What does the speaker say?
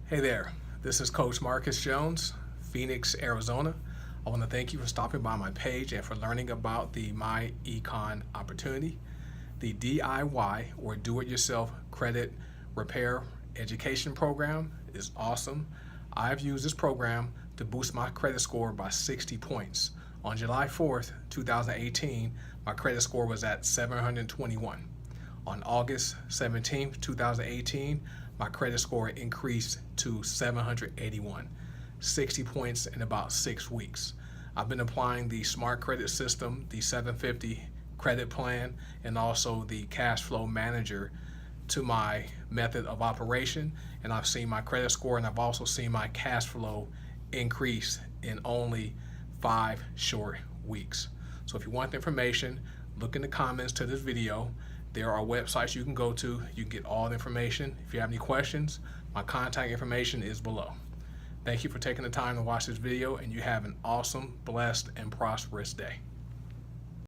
Hey there, this is Coach Marcus Jones, Phoenix, Arizona. I want to thank you for stopping by my page and for learning about the My Econ opportunity. The DIY or do-it-yourself credit repair education program is awesome. I've used this program to boost my credit score by 60 points. On July 4th, 2018, my credit score was at 721. On August 17th, 2018, my credit score increased to 781, 60 points in about 6 weeks. I've been applying the Smart Credit System, the 750 credit plan, and also the cash flow manager to my method of operation, and I've seen my credit score and I've also seen my cash flow increase in only 5 short weeks. So if you want the information, look in the comments to this video. There are websites you can go to. You can get all the information. If you have any questions, my contact information is below. Thank you for taking the time to watch this video, and you have an awesome, blessed, and prosperous day.